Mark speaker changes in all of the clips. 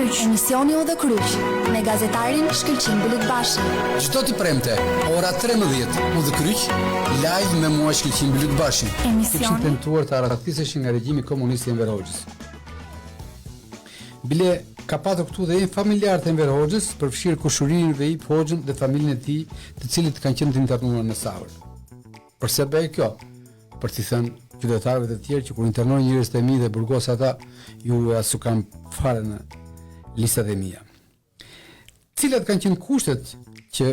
Speaker 1: Kryq, emisioni O dhe Kryq, me gazetarin Shkëlqim Bulut-Bashi.
Speaker 2: Çdo të premte, ora 13, O dhe Kryq, live me mua Shkëlqim Bulut-Bashi.
Speaker 1: Emisioni
Speaker 2: Tentuar të arratiseshin nga regjimi komunist i Enver Hoxhës. Bile ka patur këtu dhe familjarët e Enver Hoxhës, përfshirë Kushurinë, Veip Hoxhën dhe familjen e tij, të cilët kanë qenë të internuar në Savër. Përse bëj kjo? Për t'i thënë qytetarëve të tjerë që kur internojnë njerëz të mi dhe burgos ata, ju asu kanë fare në listat e mia. Cilat kanë qenë kushtet që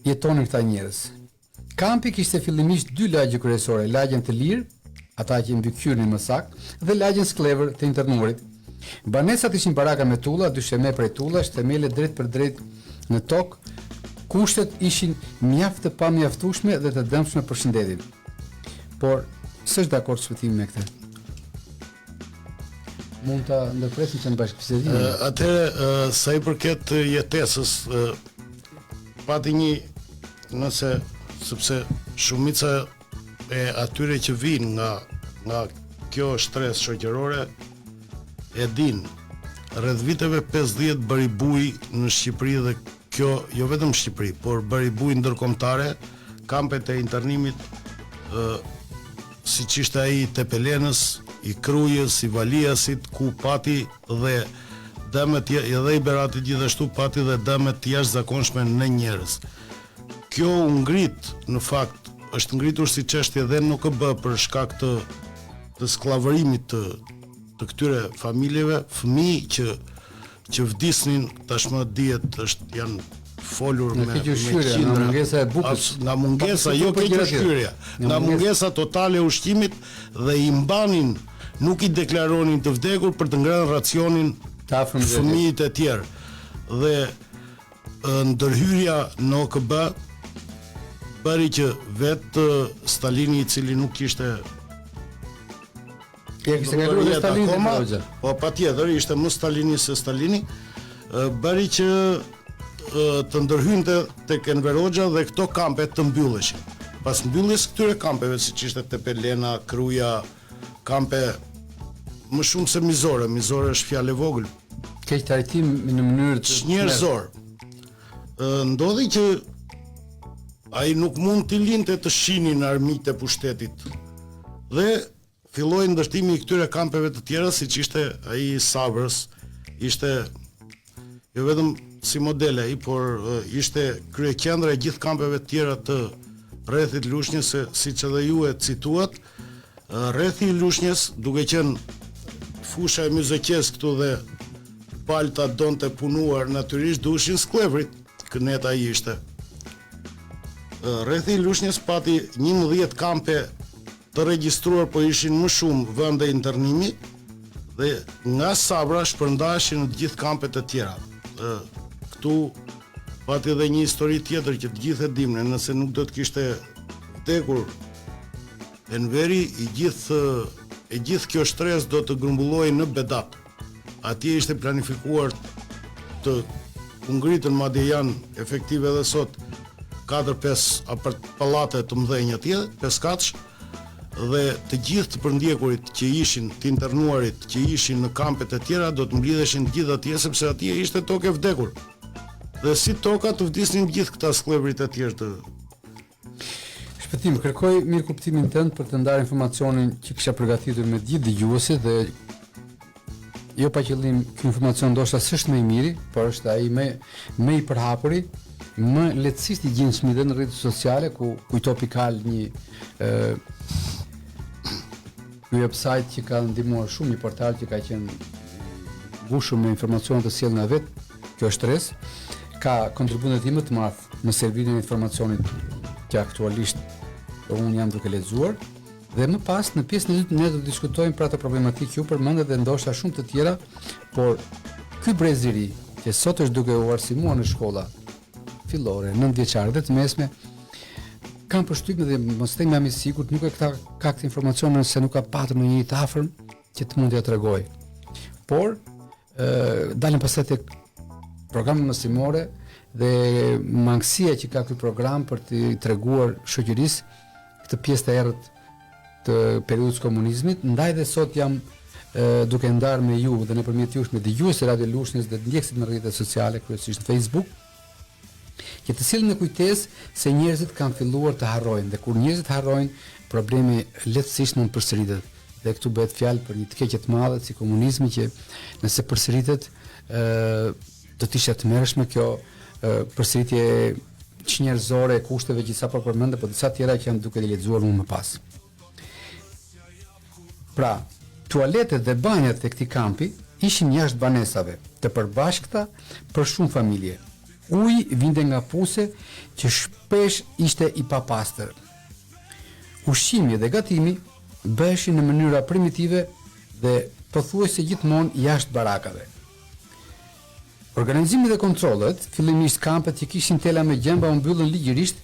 Speaker 2: jetonin këta njerëz? Kampi kishte fillimisht 2 lagje kryesore, lagjen të lirë, ata që mbykqyrin më saktë, dhe lagjen sklever të internuarit. Banesat ishin baraka me tulla, 2 sheme prej tullash, themele drejt për drejt në tokë. Kushtet ishin mjaft të pamjaftueshme dhe të dëmshme për shëndetin. Por s'është dakord shpëtimi me këtë. Mund ta ndërpresim që në bashkëbisedim.
Speaker 3: Atëherë sa i përket jetesës, pati një, sepse shumica e atyre që vinë nga kjo shtresë shoqërore e din, rreth viteve 50 bëri buj në Shqipëri dhe kjo jo vetëm Shqipëri, por bëri buj ndërkombëtare, kampet e internimit siç ishte ai Tepelenës, i Krujës, i Valiasit, ku pati dhe dëmet edhe i Berati gjithashtu pati dhe dëmet të jashtëzakonshme në njerëz. Kjo u ngrit, në fakt, është ngritur si çështje edhe në OKB për shkak të skllavërimit të këtyre familjeve, fëmijë që vdisnin, tashmë dihet janë folur me qindra,
Speaker 2: nga mungesa e bukës,
Speaker 3: nga mungesa, jo keqëshkyrja, nga mungesa totale e ushqimit dhe i mbanin, nuk i deklaronin të vdekur për të ngrënë racionin fëmijët e tjerë. Dhe ndërhyrja në OKB bëri që vetë Stalini, i cili nuk kishte po patjetër ishte më Stalini se Stalini, bëri që të ndërhynte tek Enver Hoxha dhe këto kampe të mbylleshin. Pas mbylljes këtyre kampeve, siç ishte Tepelena, Kruja, kampe më shumë se mizore është fjalë e vogël.
Speaker 2: Keq trajtim në mënyrë të
Speaker 3: njerëzor. Ndodhi që ai nuk mund t'i linte të shinin armiqtë e pushtetit. Dhe filloi ndërtimi i këtyre kampeve të tjera, siç ishte ai i Savrës, ishte jo vetëm si modele ai, por ishte kryeqendra e gjithë kampeve të tjera të rrethit Lushnjës, siç edhe ju e cituat, rrethi i Lushnjës, duke qenë fusha e Myzëqes këtu dhe palta donte punuar natyrisht dushin sklevrit, kënet ai ishte. Rrethi i Lushnjës pati 11 kampe të regjistruar, po ishin më shumë vende internimi dhe nga Sabra shpërndaheshin në të gjithë kampet e tjera. Këtu pati edhe një histori tjetër që të gjithë e dimne, nëse nuk do të kishte vdekur Enveri, i gjithë kjo shtresë do të grumbulloi në Bedat. Atje ishte planifikuar të ngritën, madje janë efektive edhe sot 4-5 pallate të mëdhenj atje, 5 katësh, dhe të gjithë të përndjekurit që ishin, të internuarit që ishin në kampet e tjera, do të mblidheshin gjithë atje, sepse atje ishte tokë e vdekur. Dhe si toka të vdisnin gjithë këta sklevrit e tjerë të...
Speaker 2: Shpëtim, kërkoj mirë kuptimin tënd për të ndarë informacionin që kisha përgatitur me gjithë dëgjuesit dhe jo pa qëllim ky informacion ndoshta s'është më i miri, por është ai më i përhapuri, më lehtësisht i gjendshëm në rrjetet sociale ku kujtopikal një website që ka ndihmuar shumë, një portal që ka qenë mbushur me informacione të sjellë nga vetë kjo shtresë, ka kontribuar më të madh në servimin e informacionit që aktualisht unë jam duke lexuar, dhe më pas në pjesën e dytë ne do të diskutojmë për atë problematikë që ju përmendet dhe ndoshta shumë të tjera, por ky brez i ri që sot është duke u arsimuar në shkolla fillore, 9-vjeçare dhe të mesme, kam përshtypjen dhe mos them jam i sigurt, nuk e ka këtë informacion nëse nuk ka patur në një të afërm që të mund t'ia tregoj. Por dalin pastaj tek programet mësimore dhe mangësia që ka ky program për të treguar shoqërisë këtë pjesë të errët të periudhës komunizmit, ndaj dhe sot jam duke ndarë me ju dhe nëpërmjet jush me dëgjues të Radio Lushnjës dhe ndjekësit në rrjetet sociale, kryesisht në Facebook, që të sillen në kujtesë se njerëzit kanë filluar të harrojnë dhe kur njerëzit harrojnë, problemi lehtësisht mund përsëritet. Dhe këtu bëhet fjalë për një të keqe të madhe si komunizmi që nëse përsëritet do të ishte të mërshme kjo përsëritje çnjerëzore e kushteve që sapo përmendë, por disa tjera që janë duke lexuar më pas. Pra, tualetet dhe banjat e këtij kampi ishin jashtë banesave, të përbashkëta për shumë familje. Uji vinte nga puse që shpesh ishte i papastër. Ushqimi dhe gatimi bëheshin në mënyra primitive dhe pothuajse gjithmonë jashtë barakave. Organizimi dhe kontrollet, fillimisht kampet që kishin tela me gjemba u mbyllën ligjërisht,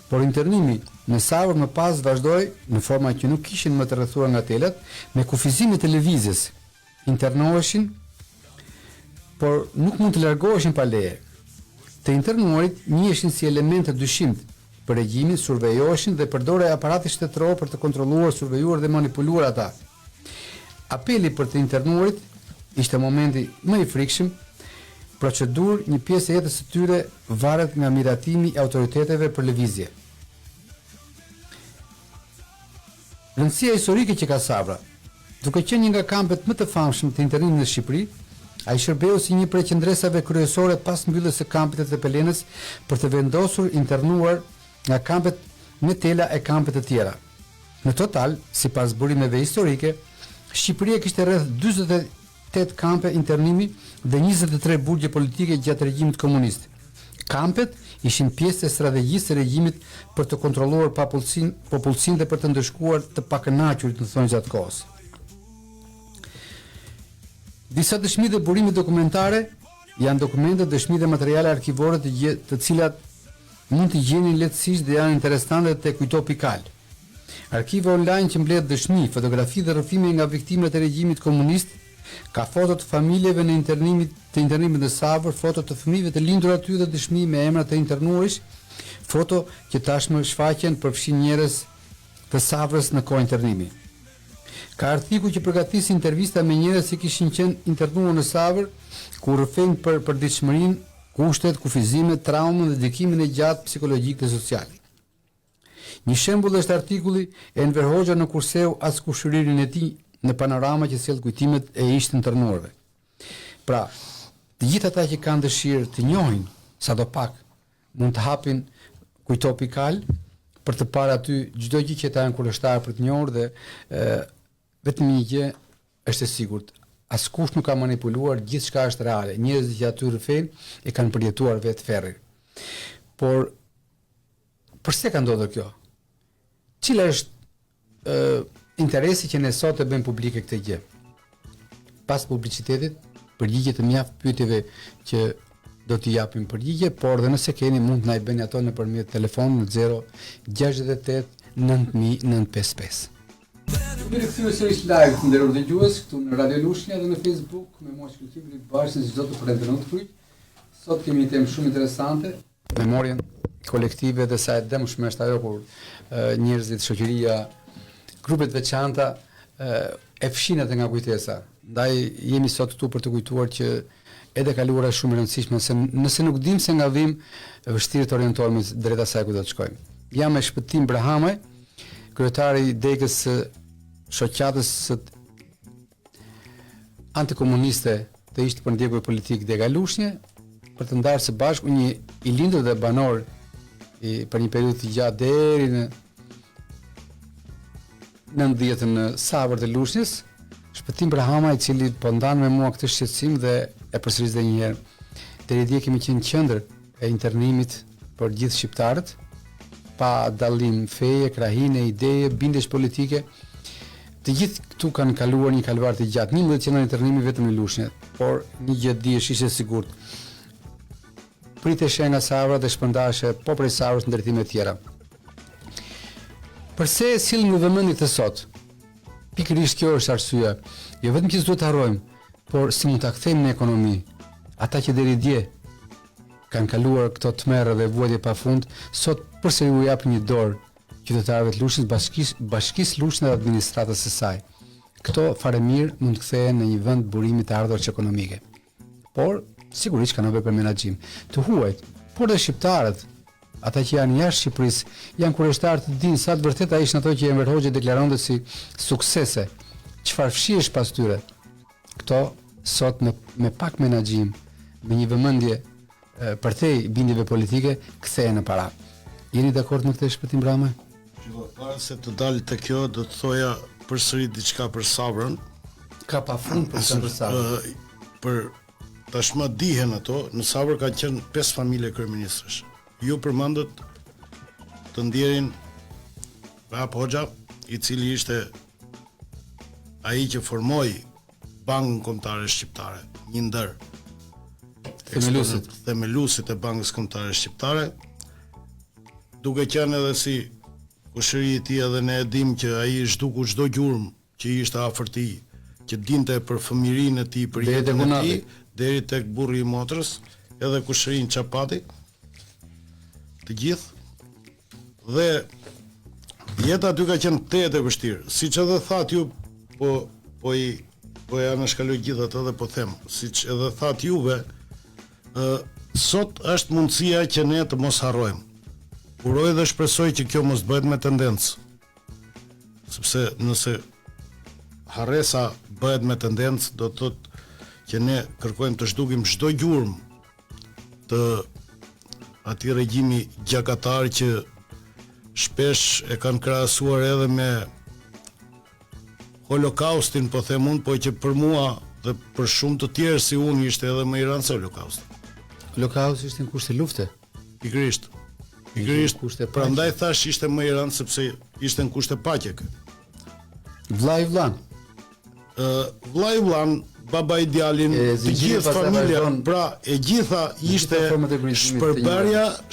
Speaker 2: por internimi në Savër më pas vazhdoi në forma që nuk kishin më të rrethuar nga telat, me kufizime të lëvizjes. Internoheshin, por nuk mund të largoheshin pa leje. Të internuarit njiheshin si elemente dyshimt për regjimin, survejoheshin dhe përdore aparati shtetëror për të kontrolluar, survejuar dhe manipuluar ata. Apeli për të internuarit ishte momenti më i frikshëm. Procedurë, një pjesë e jetës së tyre varet nga miratimi i autoriteteve për lëvizje. Rëndësia historike që ka Savra, duke qenë një nga kampet më të famshëm të internimit në Shqipëri, ai shërbeu si një prej qendresave kryesore pas mbylljes së kampit të Tepelenës për të vendosur internuar nga kampet me tela e kampet të tjera. Në total, sipas burimeve historike, Shqipëria kishte rreth 48 kampe internimi dhe 23 burgje politike gjatë regjimit komunist. Kampet ishin pjesë e strategjisë së regjimit për të kontrolluar popullsinë dhe për të ndëshkuar të pakënaqurit në thonjzat kohës. Disa dëshmi dhe burime dokumentare janë dokumente, dëshmi dhe materiale arkivore të cilat mund të gjenin lehtësisht dhe janë interesante te Kujto.al. Arkive online që mbledh dëshmi, fotografi dhe rrëfime nga viktimat e regjimit komunist, ka foto të familjeve në internimit në Savër, foto të fëmijëve të lindur aty dhe dëshmi me emra të internuarish, foto që tashmë shfaqen përfshin njerëz të Savrës në kohë internimi. Ka artikuj që përgatis intervista me njerëz që kishin qenë internuar në Savër, ku rrëfejnë për përditshmërinë, kushtet, kufizimet, traumën dhe ndikimin e gjatë psikologjik dhe social. Një shembull është artikulli e Enver Hoxha në Kurseu as kushëririn e tij në Panorama që sjell kujtimet e ish të internuarve. Pra, të gjithë ata që kanë dëshirë të njohin sadopak mund të hapin Kujto.al për të parë aty çdo gjë që ata janë kurioztar për të njohur dhe vetëm një gjë është e sigurt. Askush nuk ka manipuluar, gjithçka është reale. Njerëzit që aty rrëfen e kanë përjetuar vetë ferrin. Por pse ka ndodhur kjo? Cila është interesi që ne sot e bëjmë publike këtë gjë? Pas publicitetit, përgjigje të mjaft pyetjeve që do t'i japim përgjigje, por dhe nëse keni mund të na i bëni ato nëpërmjet telefonit në 068 9000 955. Mirë kthyer sërish live të nderuar dëgjues këtu në Radio Lushnja dhe në Facebook me mua shkëlqim bashkë si çdo të premtë në kryq. Sot kemi një temë shumë interesante, memorien kolektive dhe sa e dëmshme është ajo kur njerëzit, shoqëria, grupet veçanta e fshin atë nga kujtesa. Ndaj jemi sot këtu për të kujtuar që edhe kaluara është shumë e rëndësishme, nëse nuk dim se nga vim, vështirë të orientohemi drejt asaj ku do të shkojmë. Jam me Shpëtim Brahamaj, kryetari i degës së shoqatës së antikomuniste të ishte përndjekur politik Dega Lushnje, për të ndarë së bashku një i lindur dhe banor për një periudhë të gjatë deri në 90 në Savër të Lushnjës, Shpëtim Brahama, i cili po ndan me mua këtë shqetësim dhe e përsëris edhe një herë. Deri dje kemi qenë qendër e internimit për gjithë shqiptarët, pa dallim feje, krahine, ideje, bindesh politike. Të gjithë këtu kanë kaluar një kaluar të gjatë, 11 qendra internimi vetëm në Lushnjë, por një gjë dihesh ishte sigurt. Priteshe nga Savra dhe shpërndaheshe po prej Savrës në drejtime të tjera. Përse e sill në vëmendje këtë sot? Pikërisht kjo është arsyeja. Jo vetëm që duhet të harrojmë, por si mund ta kthejmë në ekonomi. Ata që deri dje kanë kaluar këto tmerre dhe vuajtje pafund, sot përsëri u jap një dorë qytetarëve të Lushnjës, bashkisë Lushnjë dhe administratës së saj. këto faremirë mund të kthehen në një vend burimi të ardhurës ekonomike. Por sigurisht kanë nevojë për menaxhim të huajt, por dhe shqiptarët, ata që janë jashtë Shqipërisë, janë kuriozitar të dinë sa të vërteta ishin ato që Enver Hoxha deklaronte si suksese. Çfarë fshihesh pas tyre? Këto sot me pak menaxhim, me një vëmendje përtej bindjeve politike, kthehen në para. Jeni dakord me këtë shpëtim Brame?
Speaker 3: Para se të dalë të kjo, do të thoja përsëri diçka për Sabrën.
Speaker 2: Ka pafund për Sabrën.
Speaker 3: Për tashmë dihen ato, në Sabër ka qenë 5 familje kryeministësh. Ju përmendët të ndjerin Rap Hoxha, i cili ishte ai që formoi Bankën Kombëtare Shqiptare, një ndër themelusit e Bankës Kombëtare Shqiptare, duke qenë edhe si kushëri i tij, edhe ne e dim që ai zhduku çdo gjurmë që ishte afër tij, që dinte për fëmijërinë e tij, për jetën e tij, deri tek burri i motrës, edhe kushërinë çapati, të gjithë. Dhe jeta aty ka qenë tetë e vështirë, siç edhe thatë ju, po ja anashkaloj gjithë atë dhe po them, siç edhe thatë juve, sot është mundësia që ne të mos harrojmë. Uroj dhe shpresoj që kjo mos bëhet me tendencë. Sepse nëse harresa bëhet me tendencë, do të thotë që ne kërkojmë të zhdukim çdo gjurmë të atij regjimi gjakatar që shpesh e kanë krahasuar edhe me Holokaustin, po them unë, po që për mua dhe për shumë të tjerë si unë ishte edhe më i rëndë se Holokausti.
Speaker 2: Holokausti ishte në kushte lufte.
Speaker 3: Pikërisht. Prandaj thash ishte më i rëndë sepse ishte në kushte paqe.
Speaker 2: Vllai vllan.
Speaker 3: Vllai vllan, baba i djalin, të gjithë familja, pra e gjitha ishte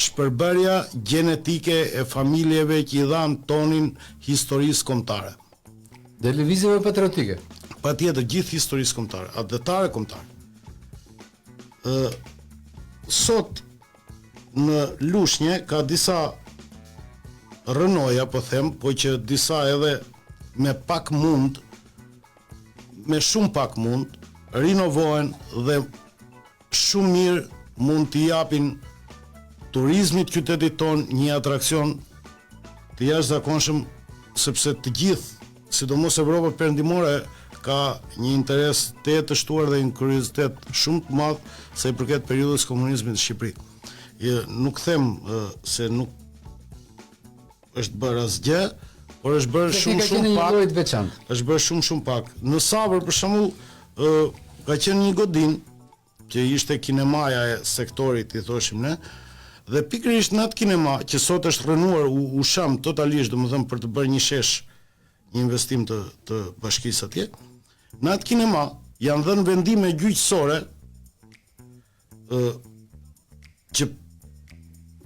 Speaker 3: shpërbërja gjenetike e familjeve që i dhan tonin historisë kombëtare.
Speaker 2: Dhe lëvizjeve patriotike.
Speaker 3: Patjetër, gjithë historisë kombëtare, atëtare kombëtare. Sot në Lushnjë ka disa rënoja, po them, po që disa edhe me pak mund, me shumë pak mund, rinovohen dhe shumë mirë mund t'i japin turizmit qytetit ton një atraksion të jashtëzakonshëm, sepse të gjithë, sidomos Evropa perëndimore, ka një interes të shtuar dhe një kuriozitet shumë të madh sa i përket periudhës komunizmit në Shqipëri. Nuk them se nuk është bërë asgjë, por është bërë shumë pak. Është bërë shumë pak. Në Sabër për shembull ka qenë një godin që ishte kinemaja e sektorit, i thoshim ne, dhe pikërisht në atë kinema që sot është rënuar u sham totalisht, domethënë për të bërë një shesh, një investim të bashkisë atje. Në atë kinema janë dhënë vendime gjyqësore që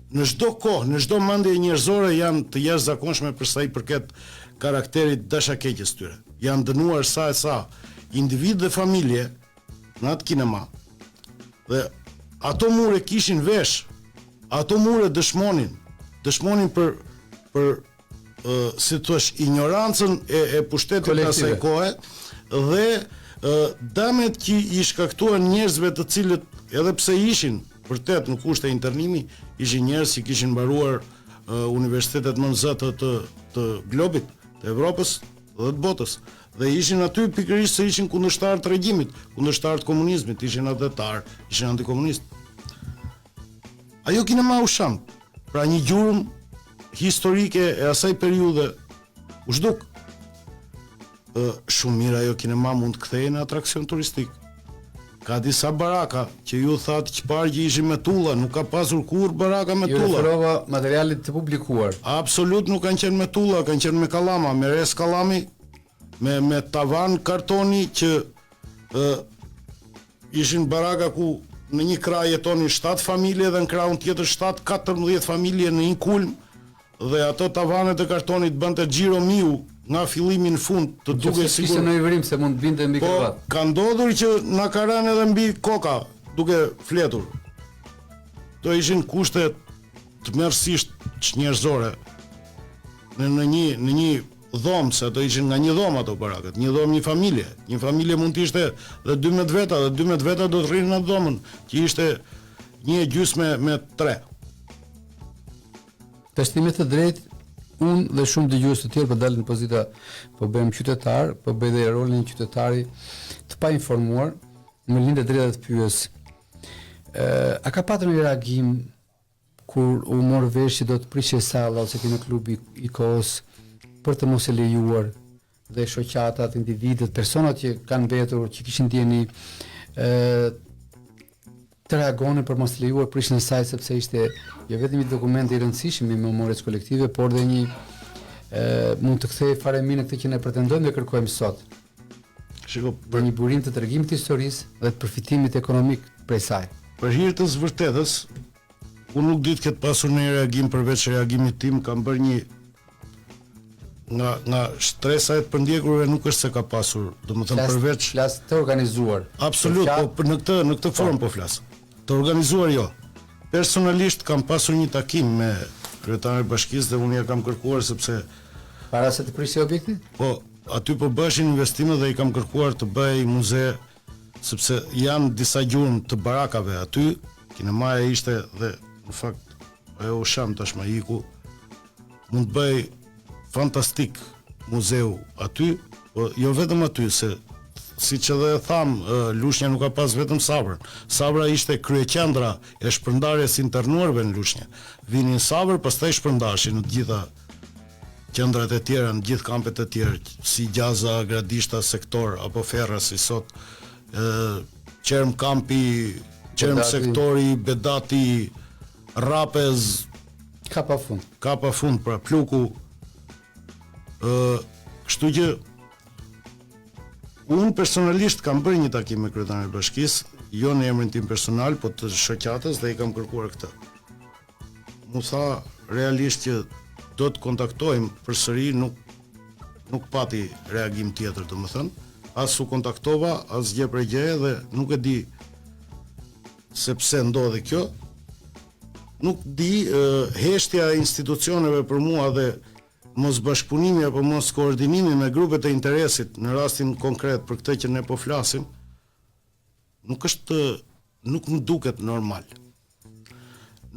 Speaker 3: në çdo kohë, në çdo mendje njerëzore janë të jashtëzakonshme për sa i përket karakterit dashakeqës tyre. Janë dënuar sa e sa individ dhe familje në atë kinema. Dhe ato mure kishin vesh, ato mure dëshmonin për si thuash ignorancën e pushtetit të asaj kohe dhe damet që i shkaktuan njerëzve të cilët edhe pse ishin vërtet në kushte internimi, ishin njerëz që kishin mbaruar universitetet më të zëta të globit, të Evropës dhe të botës. Dhe ishin aty pikërisht se ishin kundërshtar të regjimit, kundërshtar të komunizmit, ishin atëtar, ishin antikomunist. Ajo kinema u sham, pra një gjurmë historike e asaj periudhe u zhduk. Shumë mirë ajo kinema mund të kthehej në atraksion turistik. Ka disa baraka që ju thatë që parë që ishin me tulla, nuk ka pasur kur baraka me tulla.
Speaker 2: Ju referova materialit të publikuar.
Speaker 3: Absolut nuk kanë qenë me tulla, kanë qenë me kallama, me res kallami, me tavan kartoni që ishin baraka ku në një krah jetonin 7 familje dhe në krahun tjetër 7-14 familje në një kulm, dhe ato tavanet e kartonit bënte xhiro miu nga fillimi në fund të duke sigur.
Speaker 2: Kishte në ivrim se mund binte mbi krevat.
Speaker 3: Po, ka ndodhur që na ka rënë edhe mbi koka duke fletur. To ishin kushte të mërësisht njerëzore në një dhomë, se ato ishin nga një dhomë ato barakët, një dhomë, një familje. Një familje mund të ishte dhe 12 veta, dhe 12 veta do të rrinë në dhomën, që ishte 1,5 me 3.
Speaker 2: Të shtimet të drejtë, unë dhe shumë dëgjues të tjerë po dalin në pozita, po bëhem qytetar, po bëj dhe rolin e qytetari të pa informuar, më lindë drejta të pyes. A ka patur një reagim kur u mor vesh që do të prishje salla ose kemi klubi i kohës për të mos e lejuar dhe shoqatat, individët, personat që kanë mbetur, që kishin ndjeni të reagonin për mos lejuar prishjen e saj, sepse ishte jo vetëm një dokument i rëndësishëm i memorias kolektive, por dhe një mund të kthej fare mirë këtë që ne pretendojmë dhe kërkojmë sot.
Speaker 3: Shiko,
Speaker 2: Për një burim të tregimit të historisë dhe të përfitimit ekonomik prej saj.
Speaker 3: për hir të së vërtetës, unë nuk di të ketë pasur një reagim përveç reagimit tim, kam bërë një nga shtresa e të përndjekurve nuk është se ka pasur, domethënë përveç
Speaker 2: Flas të organizuar.
Speaker 3: absolut, po në këtë formë po flas. Të organizuar jo. Personalisht kam pasur një takim me kryetarin e bashkisë dhe unë ja kam kërkuar sepse
Speaker 2: Para se të prishte objekti?
Speaker 3: po aty po bëheshin investime dhe i kam kërkuar të bëj muze sepse janë disa gjurmë të barakave aty, kinemaja ishte dhe në fakt ajo u sham tashmë iku. Mund të bëj fantastik muzeu aty, po jo vetëm aty, se siç edhe e tham, Lushnja nuk ka pas vetëm Sabrën. Sabra ishte kryeqendra e shpërndarjes internuarve në Lushnjë. Vinin Sabër, pastaj shpërndaheshin në të gjitha qendrat e tjera, në gjithë kampet e tjera, si Gjaza, Gradishta, Sektor apo Ferra si sot, Qerm kampi, Qerm
Speaker 2: Bedati.
Speaker 3: sektori, Bedati, Rapez,
Speaker 2: Ka pa fund.
Speaker 3: ka pa fund, pra Pluku. Kështu që unë personalisht kam bërë një takim me kryetarin e bashkisë, jo në emrin tim personal, po të shoqatës dhe i kam kërkuar këtë. Mu tha realisht që do të kontaktojmë përsëri, nuk pati reagim tjetër, domethënë, as u kontaktova, as gjë për gjë dhe nuk e di se pse ndodhi kjo. Nuk di, heshtja e institucioneve për mua dhe mos bashkëpunimi apo mos koordinimi me grupet e interesit në rastin konkret për këtë që ne po flasim, nuk më duket normal.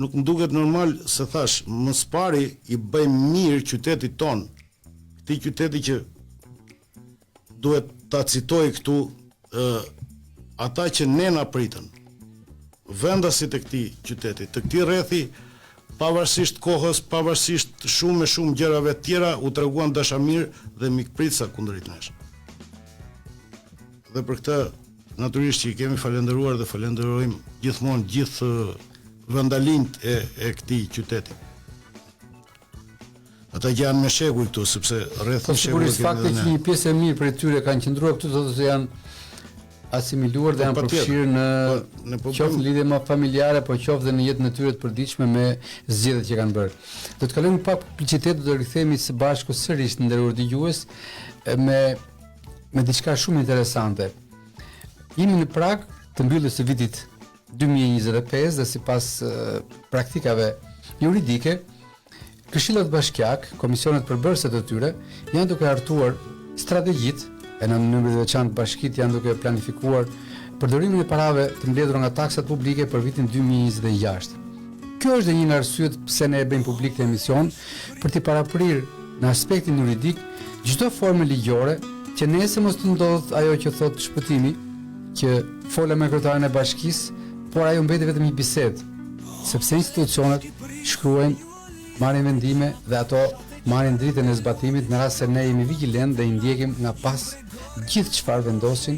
Speaker 3: Nuk më duket normal se thash, më së pari i bëjmë mirë qytetit ton, këtij qyteti që duhet ta citoj këtu ata që ne na pritën, vendasit e këtij qyteti, të këtij rrethi, pavarësisht kohës, pavarësisht shumë gjërave tjera, u treguan dashamir dhe mikpritësa kundrejt nesh. Dhe për këtë natyrisht që i kemi falenderuar dhe falenderojmë gjithmonë gjithë vendalint e këtij qyteti. Ata që janë me shekuj këtu, sepse rreth
Speaker 2: Po sigurisht fakti që një pjesë e mirë prej tyre kanë qëndruar këtu do të janë asimiluar dhe janë përfshirë në qoftë në lidhje më familjare, po qoftë dhe në jetën e tyre të përditshme me zgjedhjet që kanë bërë. Do të kalojmë pak publicitet dhe do rikthehemi së bashku sërish të nderuar dëgjues me diçka shumë interesante. Jemi në prag të mbylljes së vitit 2025 dhe sipas praktikave juridike, këshillat bashkiak, komisionet përbërëse të tyre janë duke hartuar strategjitë e në mënyrë të veçantë bashkitë janë duke planifikuar përdorimin e parave të mbledhura nga taksat publike për vitin 2026. Kjo është dhe një nga arsyet pse ne e bëjmë publik të emision për t'i paraprirë në aspektin juridik çdo formë ligjore që nëse mos të ndodh ajo që thotë shpëtimi, që fola me kryetarin e bashkisë, por ajo mbeti vetëm një bisedë, sepse institucionet shkruajnë, marrin vendime dhe ato marrin dritën e zbatimit në rast se ne jemi vigjilent dhe i ndjekim nga pas gjithë çfarë vendosin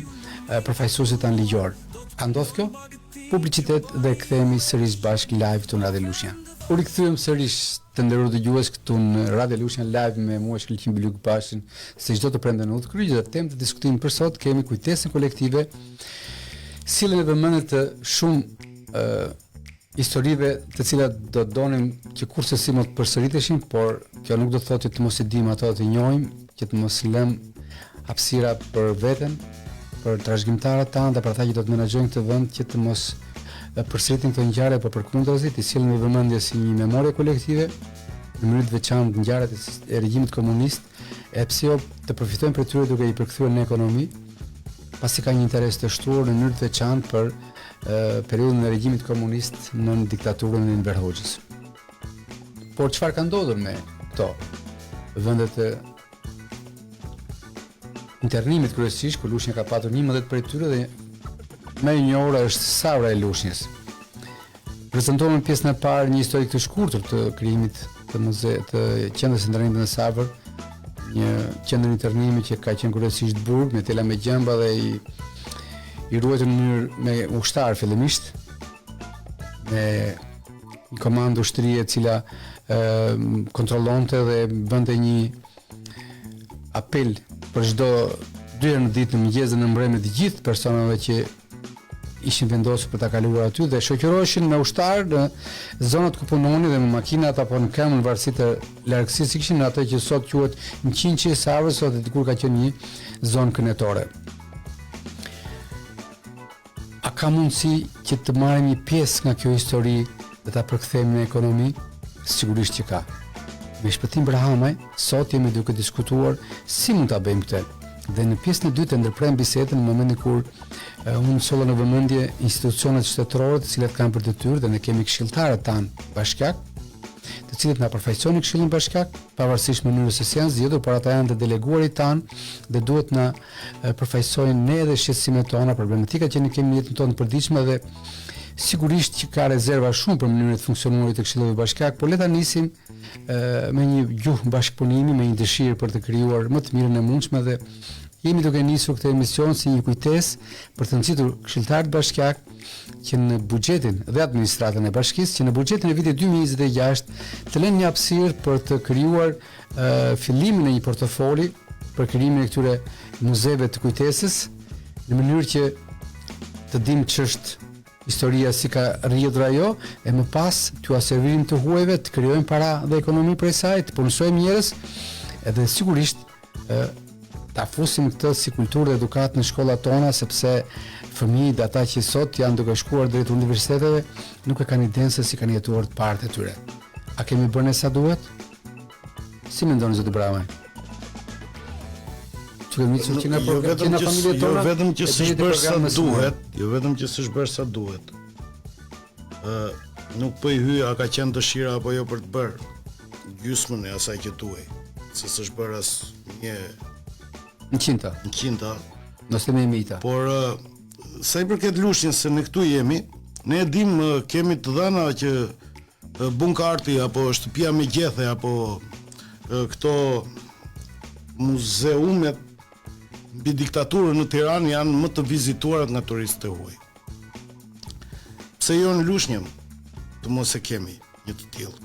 Speaker 2: përfaqësuesit tanë ligjor. A ndodh kjo? Publicitet dhe kthehemi sërish bashkë live këtu në Radio Lushnja. U rikthyem sërish të nderuar dëgjues këtu në Radio Lushnja live me mua Shkëlqim Bluk Bashin, se çdo të prende në udhë kryqë dhe temë të diskutimit për sot kemi kujtesën kolektive, sillen e vëmendje të shumë historive të cilat do donim që kurse si mos përsëriteshin, por kjo nuk do të thotë që të mos i dim ato të njohim, që të mos lëm hapësira për veten, për trashëgimtarët tanë dhe për ata që do të menaxhojnë këtë vend që të mos përsëritin këto ngjarje, por përkundrazi të sillen në vëmendje si një memorie kolektive, në mënyrë të veçantë ngjarjet e regjimit komunist e pse jo të përfitojnë për tyre duke i përkthyer në ekonomi, pasi ka një interes të shtuar në mënyrë të veçantë për periudhën e regjimit komunist në diktaturën e Enver Hoxhës. Por çfarë ka ndodhur me këto vendet e internimit kryesisht, ku Lushnja ka patur 11 prej tyre dhe më e njohur është Savra e Lushnjës. Prezantohen në pjesën e parë një histori të shkurtër të krijimit të qendrës internimit në Savër, një qendër internimi që ka qenë kryesisht burg me tela me gjemba dhe i ruajtur në mënyrë me ushtar fillimisht, me një komandë ushtrie e cila kontrollonte dhe bënte një apel për çdo 2 herë në ditë në mëngjes dhe në mbrëmje të gjithë personave që ishin vendosur për ta kaluar aty dhe shoqëroheshin me ushtar në zonat ku punonin dhe me makinat apo në këmbë në varësi të largësisë kishin në atë që sot quhet Mqinçi i Savrës, sot dikur ka qenë një zonë kënetore. A ka mundësi që të marrim një pjesë nga kjo histori dhe ta përkthejmë në ekonomi? Sigurisht që ka. Me shpëtim Brahamaj, sot jemi duke diskutuar si mund ta bëjmë këtë. Dhe në pjesën e dytë ndërprem bisedën në momentin kur unë solla në vëmendje institucionet shtetërore të cilat kanë për detyrë dhe ne kemi këshilltarët tanë bashkiak, të cilët na përfaqësojnë Këshillin Bashkiak, pavarësisht mënyrës se si janë zgjedhur, por ata janë të deleguarit tanë dhe duhet na përfaqësojnë ne dhe shqetësimet tona, problematikat që ne kemi në jetën tonë të përditshme dhe sigurisht që ka rezerva shumë për mënyrën e funksionuarit të Këshillit Bashkiak, por le ta nisim me një gjuhë bashkëpunimi, me një dëshirë për të krijuar më të mirën e mundshme dhe jemi duke nisur këtë emision si një kujtesë për të nxitur këshilltarët bashkiak që në buxhetin dhe administratën e bashkisë, që në buxhetin e vitit 2026 të lënë një hapësirë për të krijuar fillimin e një portofoli për krijimin e këtyre muzeve të kujtesës, në mënyrë që të dimë ç'është historia si ka rrjedhur ajo e më pas t'u servirim të huajve, të krijojmë para dhe ekonomi prej saj, të punësojmë njerëz edhe sigurisht ta fusim këtë si kulturë dhe edukat në shkollat tona, sepse fëmijët ata që sot janë duke shkuar drejt universiteteve nuk e kanë idenë se si kanë jetuar të parët e tyre. A kemi bërë ne sa duhet? Si mendoni zoti Bramaj? Jo
Speaker 3: vetëm që s'është bërë sa duhet, jo vetëm që s'është bërë sa duhet. Nuk po i hyj a ka qenë dëshira apo jo për të bërë gjysmën e asaj që duhej, se s'është bërë as një 100-ta,
Speaker 2: nëse me mita.
Speaker 3: Por sa i përket Lushnjës, se ne këtu jemi, ne e dim kemi të dhëna që bunkarti apo shtëpia me gjethe apo këto muzeumet mbi diktaturën në Tiranë janë më të vizituarat nga turistët e huaj. Pse jo në Lushnjën të mos e kemi një të tillë?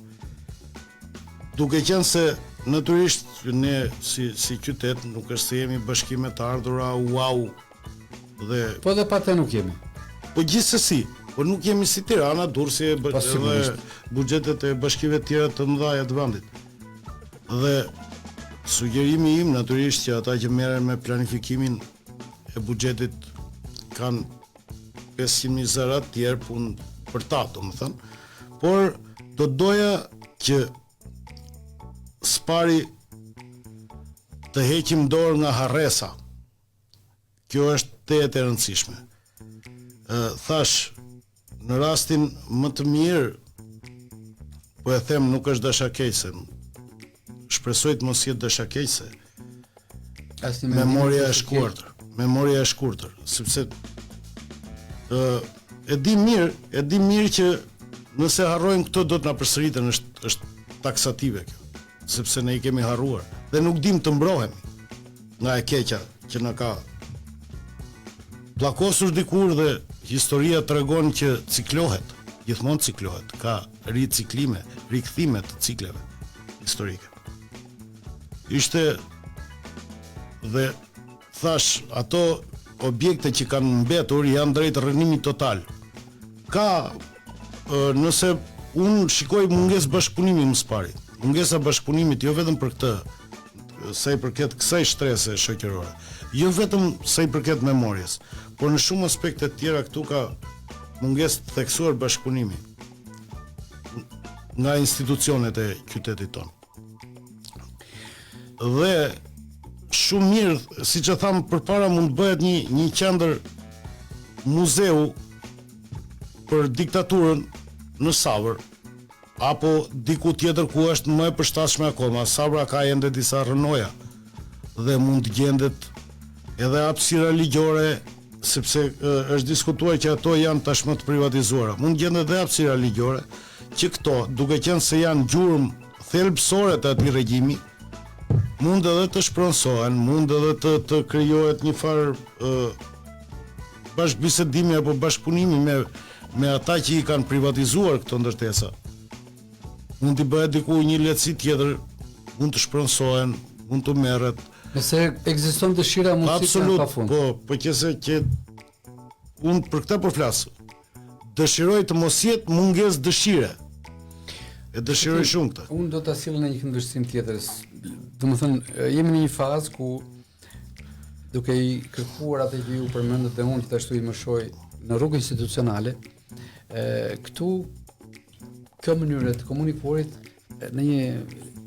Speaker 3: Duke qenë se natyrisht ne si qytet nuk është se jemi bashkime të ardhura wow dhe
Speaker 2: po dhe pa të nuk jemi.
Speaker 3: Po gjithsesi, po nuk jemi si Tirana, Durrësi dhe buxhetet e bashkive të tjera të mëdha të vendit. Dhe sugjerimi im natyrisht që ata që merren me planifikimin e buxhetit kanë 500.000 zara të tjerë punë për ta, domethënë, por do doja që s'pari të heqim dorë nga harresa. Kjo është tejet e rëndësishme. Thash, në rastin më të mirë, po e them nuk është dashakeqëse, shpresoj të mos jetë dashakeqëse, memoria e shkurtër, sepse e di mirë që nëse harrojmë këto do të na përsëriten, është taksative kjo, sepse ne i kemi harruar dhe nuk dim të mbrohemi nga e keqja që na ka pllakosur dikur dhe historia tregon që ciklohet, gjithmonë ciklohet, ka riciklime, rikthime të cikleve historike. Ishte dhe thash, ato objekte që kanë mbetur janë drejt rrënimit total. Ka nëse unë shikoj mungesë bashkëpunimi më së pari. Mungesa bashkëpunimit jo vetëm për këtë, sa i përket kësaj shtrese shoqërore, jo vetëm sa i përket memorjes, por në shumë aspekte të tjera këtu ka mungesë të theksuar bashkëpunimi nga institucionet e qytetit tonë. Dhe shumë mirë, siç e tham përpara, mund të bëhet një qendër muzeu për diktaturën në Savër, apo diku tjetër ku është më e përshtatshme akoma. Sabra ka ende disa rënoja dhe mund të gjendet edhe hapësira ligjore, sepse është diskutuar që ato janë tashmë të privatizuara. Mund gjendet edhe hapësira ligjore që këto, duke qenë se janë gjurmë thelbësore të atij regjimi, mund edhe të shpronsohen, mund edhe të krijohet një farë bashkëbisedimi apo bashkëpunimi me ata që i kanë privatizuar këto ndërtesa. Mund të bëhet diku një lehtësi tjetër, mund të shpronsohen, mund të merret.
Speaker 2: Nëse ekziston dëshira mundësi në pafund.
Speaker 3: Po qëse që unë për këtë po flas. Dëshiroj të mos jetë mungesë dëshire. E dëshiroj shumë këtë.
Speaker 2: Unë do ta sjell në një këndvështrim tjetër. Domethënë, jemi në një fazë ku duke i kërkuar atë që ju përmendët dhe unë gjithashtu i mëshoj në rrugë institucionale, këtu kjo mënyrë të komunikuarit në një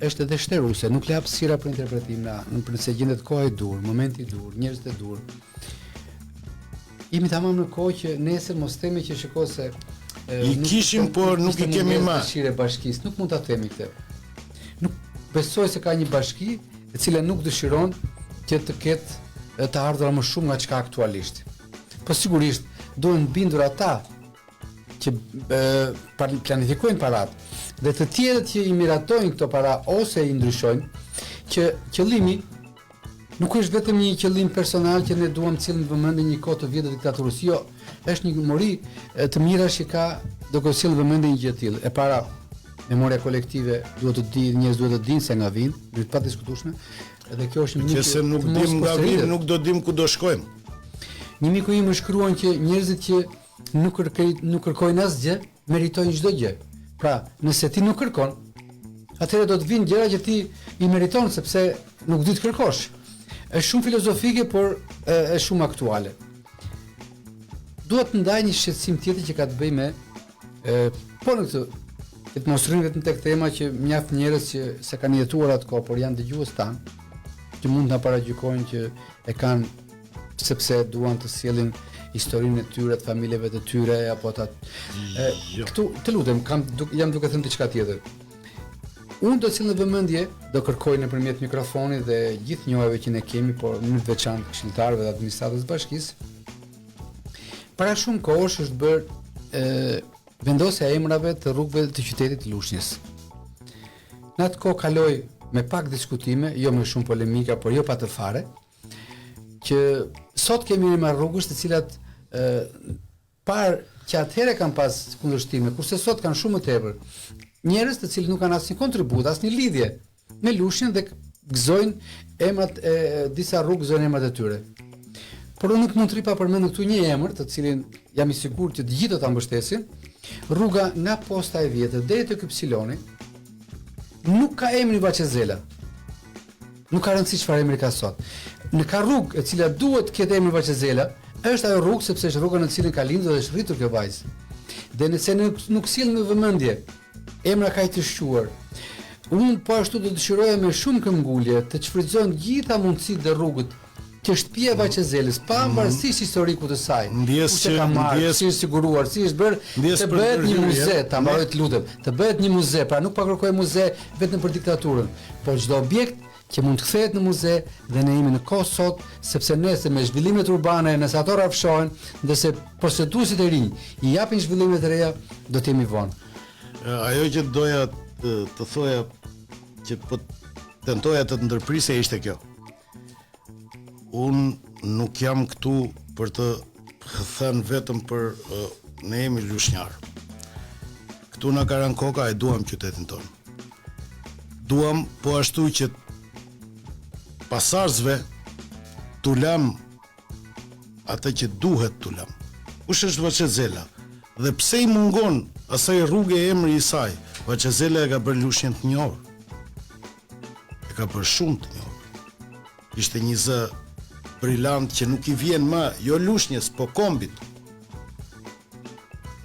Speaker 2: është edhe shteruese, nuk le hapësira për interpretim nëse gjendet koha e dur, momenti i dur, njerëzit e dur. Jemi tamam në kohë që nesër mos themi që shikoj se
Speaker 3: i kishim, por nuk i kemi më.
Speaker 2: Dëshirë bashkisë, nuk mund ta themi këtë. Nuk besoj se ka një bashki e cila nuk dëshiron që të ketë të ardhura më shumë nga çka aktualisht. Po sigurisht duhen bindur ata që planifikojnë parat dhe të tjerët që i miratojnë këto para ose i ndryshojnë, që qëllimi nuk është vetëm një qëllim personal që ne duam të cilën vëmendje një kohë të vjetër diktaturës. Jo, është një mori të mirash që ka duke sjellë vëmendje një gjë të tillë. E para, memoria kolektive duhet të di, njerëz duhet të dinë se nga vinë, në të padiskutueshme, edhe kjo është një mënyrë.
Speaker 3: Nëse nuk dim nga vinë, nuk do dim ku do shkojmë.
Speaker 2: Një miku im më shkruan që njerëzit që nuk kërkojnë asgjë, meritojnë çdo gjë. Pra, nëse ti nuk kërkon, atëherë do të vinë gjëra që ti i meriton sepse nuk di të kërkosh. Është shumë filozofike, por është shumë aktuale. Duhet të ndaj një shqetësim tjetër që ka të bëjë me po në këtë mos rrim vetëm tek tema që mjaft njerëz që se kanë jetuar atë kohë, por janë dëgjues tan, që mund ta paragjykojnë që e kanë sepse duan të sjellin historinë e tyre, të familjeve të tyre apo ta këtu të lutem jam duke thënë diçka tjetër. Unë do të sjell në vëmendje, do kërkoj nëpërmjet mikrofonit dhe gjithë njohjeve që ne kemi, por në veçantë këshilltarëve dhe administratës bashkisë. Para shumë kohësh është bërë vendosja e emrave të rrugëve të qytetit të Lushnjës. Në atë kohë kaloi me pak diskutime, jo me shumë polemika, por jo pa të fare, që sot kemi emra rrugësh të cilat parë që atëherë kanë pas kundërshtime, kurse sot kanë shumë më tepër. Njerëz të cilët nuk kanë asnjë kontribut, asnjë lidhje me Lushnjën dhe gëzojnë emrat e disa rrugë, gëzojnë emrat e tyre. Por unë nuk mund të rri pa përmendur këtu një emër, të cilin jam i sigurt që të gjithë do ta mbështesin. Rruga nga Posta e Vjetër deri te Kypsiloni nuk ka emrin Vaçezela. Nuk ka rëndësi çfarë emri ka sot. Në ka rrugë e cila duhet të ketë emrin Vaçezela, është ajo rrugë sepse është rruga në cilën ka lindur dhe është rritur kjo vajzë. Dhe nëse nuk sill në vëmendje emra kaq të shquar, unë po ashtu do dëshiroja me shumë këmbgulje të shfrytëzojnë gjitha mundësitë dhe rrugët që shtëpia e Vaçezelës, pavarësisht historikut të saj, kush e ka marrë, si është siguruar, si është bërë, të bëhet një muze, ta mbaroj të lutem, të bëhet një muze, pra nuk pa kërkoj muze vetëm për diktaturën, por çdo objekt që mund të kthehet në muze dhe ne jemi në kohë sot, sepse nëse me zhvillimet urbane, nëse ato rrafshohen, ndërse poseduesit e rinj i japin zhvillime të reja, do të jemi vonë.
Speaker 3: Ajo që doja të thoja që po tentoja të ndërprisja ishte kjo. Unë nuk jam këtu për të thënë vetëm për ne jemi lushnjar. Këtu na ka rënë koka e duam qytetin tonë. Duam po ashtu që pasardhësve t'u lam atë që duhet t'u lam. Kush është Vaçezela? Dhe pse i mungon asaj rruge e emri i saj? Vaçezela e ka bërë Lushnjën të njohur. E ka bërë shumë të njohur. Ishte një zë brillant që nuk i vjen më jo Lushnjës, po kombit.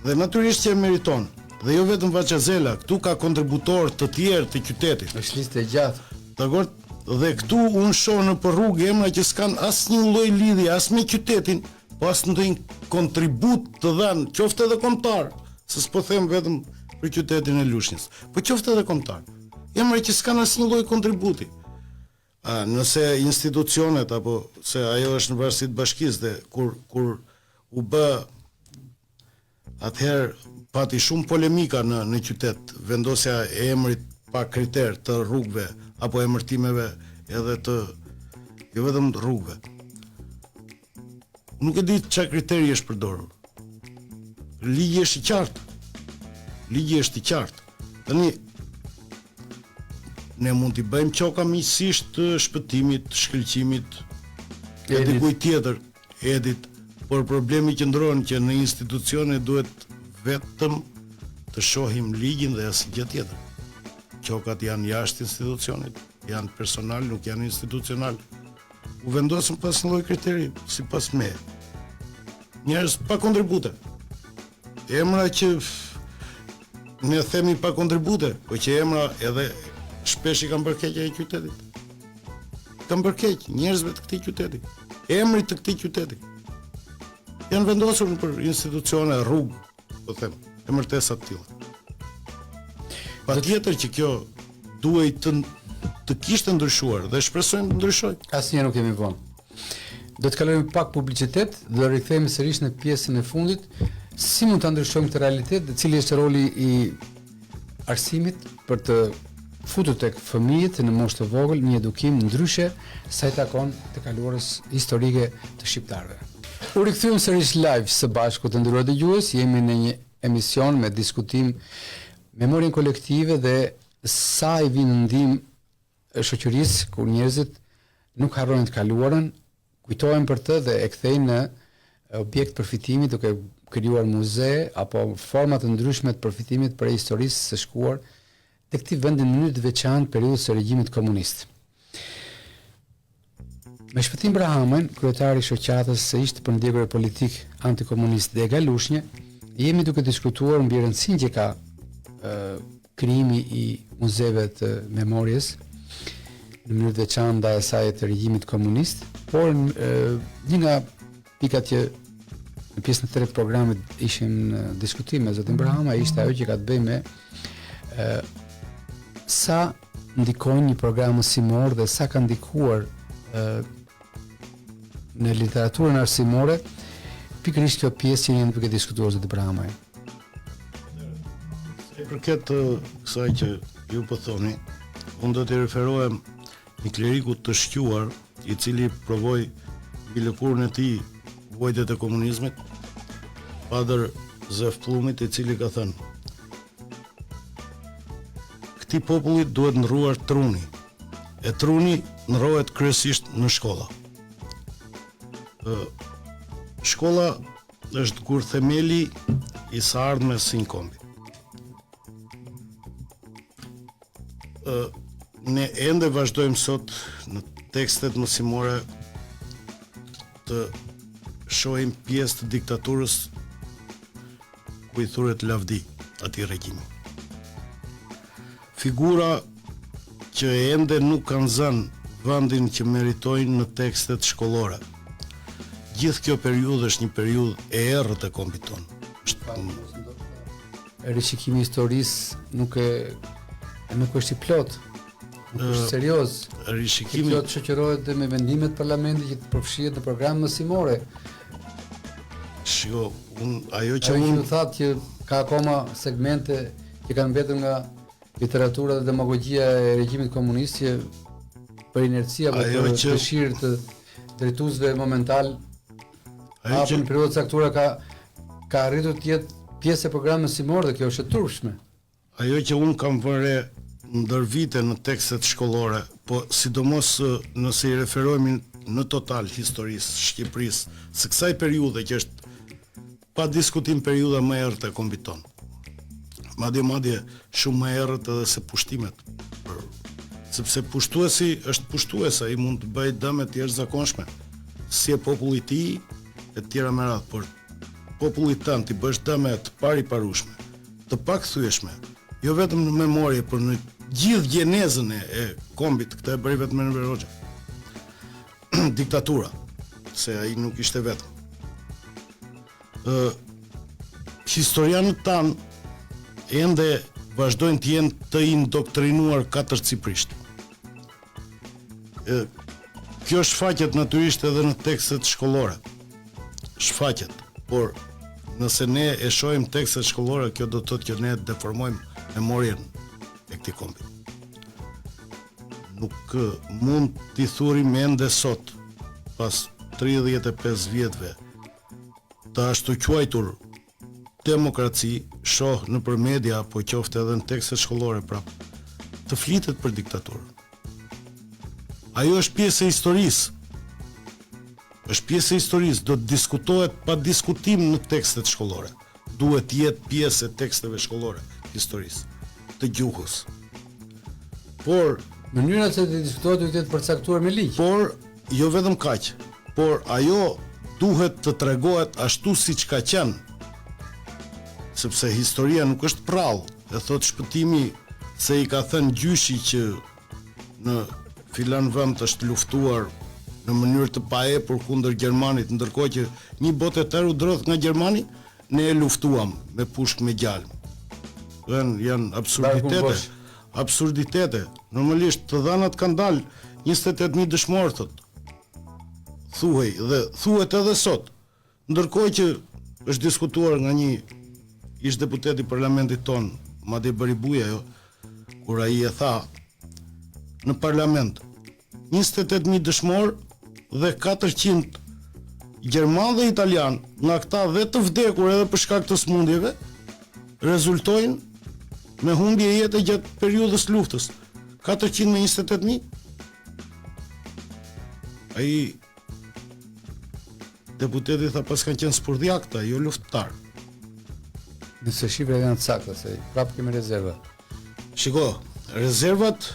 Speaker 3: Dhe natyrisht që e meriton. Dhe jo vetëm Vaçezela, këtu ka kontributor të tjerë të qytetit.
Speaker 2: Është listë e gjatë.
Speaker 3: Dakor? Dhe këtu unë shoh në për rrugë emra që s'kan asnjë lloj lidhje as me qytetin, po as ndonjë kontribut të dhënë, qoftë edhe kombëtar, se s'po them vetëm për qytetin e Lushnjës, po qoftë edhe kombëtar. Emra që s'kan asnjë lloj kontributi. Nëse institucionet apo se ajo është në varësi të bashkisë dhe kur u bë atëherë pati shumë polemika në qytet, vendosja e emrit pa kriter të rrugëve apo emërtimeve edhe të jo vetëm të rrugëve. Nuk e di çfarë kriteri është përdorur. Ligji është i qartë. Ligji është i qartë. Tani ne mund t'i bëjmë qoka miqësisht të shpëtimit, shkëlqimit e dikujt tjetër, edit, por problemi qëndron që në institucione duhet vetëm të shohim ligjin dhe asnjë gjë tjetër. Qokat janë jashtë institucionit, janë personal, nuk janë institucional. U vendosën pas një lloj kriteri, sipas me. Njerëz pa kontribute. Emra që ne themi pa kontribute, po që emra edhe shpesh i kanë bërkeqja e qytetit. Kanë bërkeq njerëzve të këtij qyteti, emrit të këtij qyteti. Janë vendosur për institucione, rrugë, po them, emërtesa të tilla. Patjetër që kjo duhet të kishte ndryshuar dhe shpresojmë të ndryshojë.
Speaker 2: Asnjë nuk kemi vonë. Do të kalojmë pak publicitet dhe do rikthehemi sërish në pjesën e fundit. Si mund ta ndryshojmë këtë realitet dhe cili është roli i arsimit për të futur tek fëmijët në moshë të vogël një edukim ndryshe sa i takon të kaluarës historike të shqiptarëve. U rikthyem sërish live së bashku të nderuar dëgjues, jemi në një emision me diskutim memorien kolektive dhe sa i vjen ndihmë shoqërisë kur njerëzit nuk harrojnë të kaluarën, kujtojnë për të dhe e kthejnë në objekt përfitimi duke krijuar muze apo forma të ndryshme të përfitimit për historisë së shkuar tek këtij vendi në mënyrë të veçantë periudhës së regjimit komunist. Me Shpëtim Brahamën, kryetari i shoqatës së ishte përndjekur politik antikomunist Dega Lushnjë, jemi duke diskutuar mbi rëndësinë që ka krijimi i muzeve të memorjes në mënyrë të veçantë ndaj asaj të regjimit komunist, por një nga pikat që në pjesën e tretë të programit ishim në diskutim me zotin Brahama ishte ajo që ka të bëjë me sa ndikon një program mësimor dhe sa ka ndikuar në literaturën arsimore pikërisht kjo pjesë që jemi duke diskutuar zoti Brahama.
Speaker 3: Përket kësaj që ju po thoni, unë do të referohem një kleriku të shquar i cili provoi mbi lëkurën e tij vojtet e komunizmit, Padër Zef Plumit, i cili ka thënë: këtij popullit duhet ndrruar truni. E truni ndrohet kryesisht në shkolla. Shkolla është kur themeli i së ardhmes së një kombi. Ne ende vazhdojmë sot në tekstet mësimore të shohim pjesë të diktaturës ku i thuret lavdi atij regjimi. Figura që ende nuk kanë zënë vendin që meritojnë në tekstet shkollore. Gjithë kjo periudhë është një periudhë e errët e kombit tonë.
Speaker 2: Rishikimi i historisë nuk është i plot. Nuk është serioz.
Speaker 3: Rishikimi
Speaker 2: kjo të shoqërohet me vendimet të parlamentit që të përfshihet në program mësimore.
Speaker 3: Shiko, ajo që
Speaker 2: unë thatë që ka akoma segmente që kanë mbetur nga literatura dhe demagogjia e regjimit komunist që për inercia apo për dëshirë të drejtuesve momental apo në periudhë caktuara ka arritur të jetë pjesë e programit mësimor dhe kjo është e turpshme.
Speaker 3: Ajo që unë kam vënë ndër vite në tekstet shkollore, po sidomos nëse i referohemi në total historisë Shqipërisë, së kësaj periudhe që është pa diskutim periudha më e errët e kombit tonë. Madje shumë më e errët edhe se pushtimet. Sepse pushtuesi është pushtues, ai mund të bëjë dëme të jashtëzakonshme, si e populli i tij e të tjera me radhë, por popullit tënd i bësh dëme të pariparueshme, të pakthyeshme, jo vetëm në memorie, por në gjithë gjenezën e kombit, këtë e bëri vetëm Enver Hoxha. Diktatura, se ai nuk ishte vetëm. Historianët tanë ende vazhdojnë të jenë të indoktrinuar katërciprisht. Kjo shfaqet natyrisht edhe në tekstet shkollore. Shfaqet, por nëse ne e shohim tekstet shkollore, kjo do të thotë që ne deformojmë memorien e këtij kombi. Nuk mund t'i thurim ende sot, pas 35 vjetëve, të ashtu quajtur demokraci, shoh nëpër media apo qoftë edhe në tekstet shkollore prap, të flitet për diktaturë. Ajo është pjesë e historisë. Është pjesë e historisë, do të diskutohet pa diskutim në tekstet shkollore. Duhet të jetë pjesë e teksteve shkollore historisë, të gjuhës. Por
Speaker 2: mënyra se të diskutohet duhet të jetë përcaktuar me ligj.
Speaker 3: Por jo vetëm kaq, por ajo duhet të tregohet ashtu siç ka qenë. Sepse historia nuk është prallë, e thot shpëtimi se i ka thënë gjyshi që në filan vend është luftuar në mënyrë të paepur kundër Gjermanit, ndërkohë që një botë e tërë u drodh nga Gjermani, ne e luftuam me pushkë me gjalm. Janë absurditete. Absurditete. Normalisht të dhanat kanë dalë 28.000 dëshmorë, thot. Thuhej dhe thuhet edhe sot. Ndërkohë që është diskutuar nga një ish deputet i parlamentit ton, madje bëri buja jo, kur ai e tha në parlament 28.000 dëshmorë dhe 400 gjerman dhe italian, nga këta dhe të vdekur edhe për shkak të smundjeve, rezultojnë me humbje jetë gjatë periudhës luftës. 400 me 28.000. Ai deputeti tha pas kanë qenë spurdhjakta, jo luftëtar.
Speaker 2: Nëse shifrat janë të sakta, se prapë kemi rezerva.
Speaker 3: Shiko, rezervat,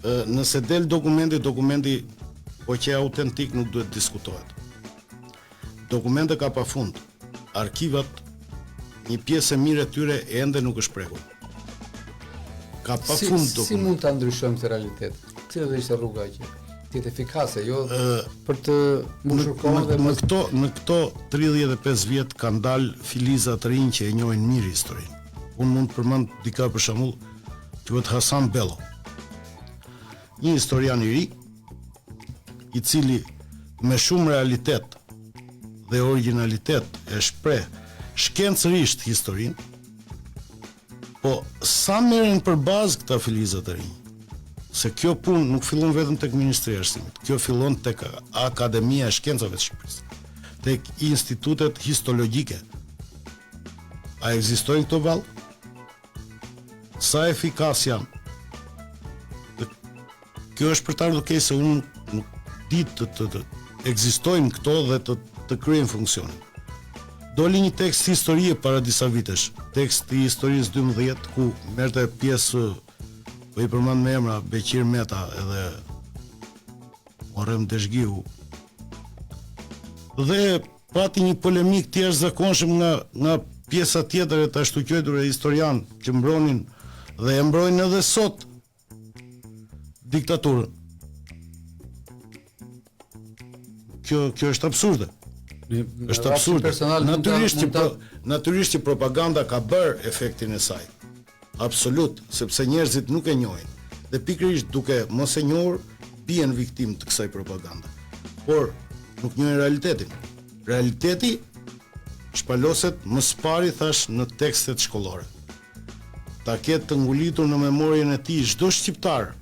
Speaker 3: nëse del dokumenti po që e autentik nuk duhet diskutohet. Dokumente ka pa fund. Arkivat, një pjesë e mirë e tyre ende nuk është prekur. Ka pa fund dokumente.
Speaker 2: Si mund ta ndryshojmë këtë realitet? Cila do ishte rruga që të jetë efikase, jo për të mbushur kohën dhe
Speaker 3: në këto 35 vjet kanë dalë filiza të rinj që e njohin mirë historinë. Unë mund të përmend dika për shembull, quhet Hasan Bello. Një historian i ri, i cili me shumë realitet dhe originalitet e shpreh shkencërisht historinë, po sa merren për bazë këta filiza të rinj. Se kjo punë nuk fillon vetëm tek Ministria e Arsimit, kjo fillon tek Akademia e Shkencave të Shqipërisë, tek institutet histologjike. A ekzistojnë këto vallë? Sa efikas janë? Kjo është për të ardhur keq se unë nuk di të ekzistojnë këto dhe të kryejnë funksionin. Doli një tekst historie para disa vitesh, tekst i historisë 12, ku merrte pjesë, po i përmend me emra, Beqir Meta edhe Muharrem Deshgiu. Dhe pati një polemik të jashtëzakonshëm nga pjesa tjetër e të ashtu quajtur e historian që mbronin dhe e mbrojnë edhe sot diktaturën. Kjo është absurde. Është absurde. Natyrisht që propaganda ka bërë efektin e saj. Absolut, sepse njerëzit nuk e njohin. Dhe pikërisht duke mos e njohur, bien viktim të kësaj propagande. Por nuk njohin realitetin. Realiteti shpaloset më së pari thash në tekstet shkollore. Ta ketë të ngulitur në memorien e tij çdo shqiptar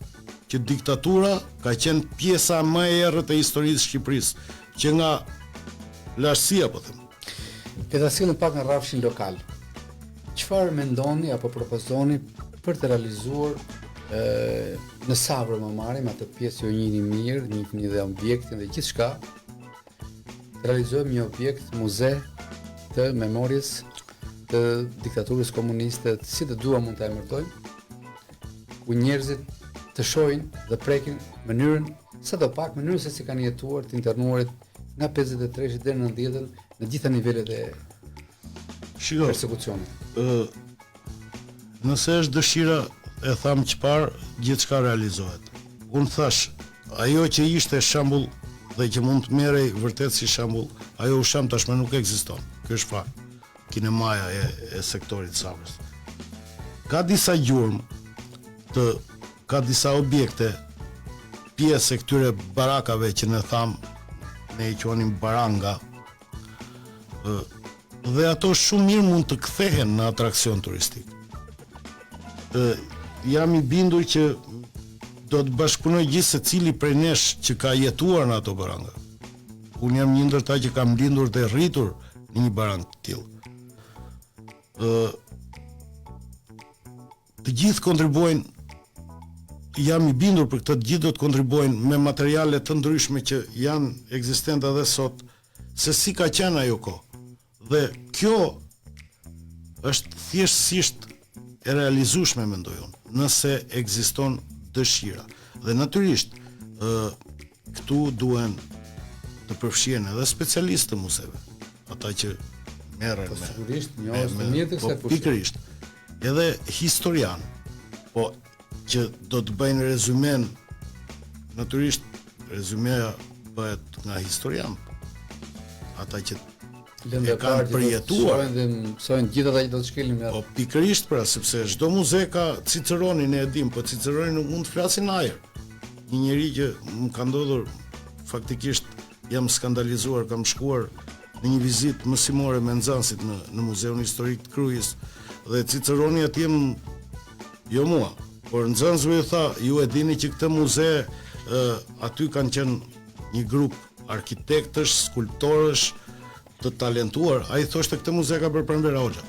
Speaker 3: që diktatura ka qenë pjesa më e errët e historisë së Shqipërisë, që nga lashësia po them.
Speaker 2: Le ta sillim pak në rrafshin lokal. Çfarë mendoni apo propozoni për të realizuar në Savrë më marrim atë pjesë që njihni mirë, njihni dhe objektin dhe gjithçka, të realizojmë një objekt muze të memorjes të diktaturës komuniste, si të dua mund ta emërtojmë, ku njerëzit të shohin dhe prekin mënyrën, sadopak mënyrën se si kanë jetuar të internuarit nga 53 deri në 90 në gjitha nivelet e persekucionit.
Speaker 3: Nëse është dëshira, e tham çfarë, gjithçka realizohet. unë thash, ajo që ishte shembull dhe që mund të merrej vërtet si shembull, ajo ushqim tashmë nuk ekziston. Ky është fakt. Kinemaja e sektorit Savrës. Ka disa gjurmë, ka disa objekte, pjesë e këtyre barakave që ne tham, ne i quanim baranga, dhe ato shumë mirë mund të kthehen në atraksion turistik. Jam i bindur që do të bashkëpunoj gjithë secili prej nesh që ka jetuar në ato baranga. Unë jam një ndër ta që kam lindur dhe rritur në një barangë të tillë. Të gjithë kontribuojnë, jam i bindur për këtë, të gjithë do të kontribuojnë me materiale të ndryshme që janë ekzistente edhe sot, se si ka qenë ajo kohë. Dhe kjo është thjeshtësisht e realizueshme, mendoj unë, nëse ekziston dëshira. Dhe natyrisht, këtu duhen të përfshihen edhe specialistë të muzeve, ata që merren me
Speaker 2: sigurisht njohës të mirë të kësaj fushë.
Speaker 3: Pikërisht. Edhe historian, po që do të bëjnë rezumen, natyrisht rezumeja bëhet nga historian. Ata që e kanë përjetuar
Speaker 2: dhe mësojnë gjithë ata që do të shkelin me atë.
Speaker 3: Po pikërisht pra, sepse çdo muze ka Ciceronin, e dim, po Ciceroni nuk mund të flasin ajër. Një njeri që më ka ndodhur, faktikisht jam skandalizuar, kam shkuar në një vizitë mësimore me nxënësit në Muzeun Historik të Krujës, dhe Ciceroni atje jo mua, por nxënësve i tha, ju e dini që këtë muze aty kanë qenë një grup arkitektësh, skulptorësh të talentuar. Ai thoshte këtë muze ka bërë Pranvera Hoxha.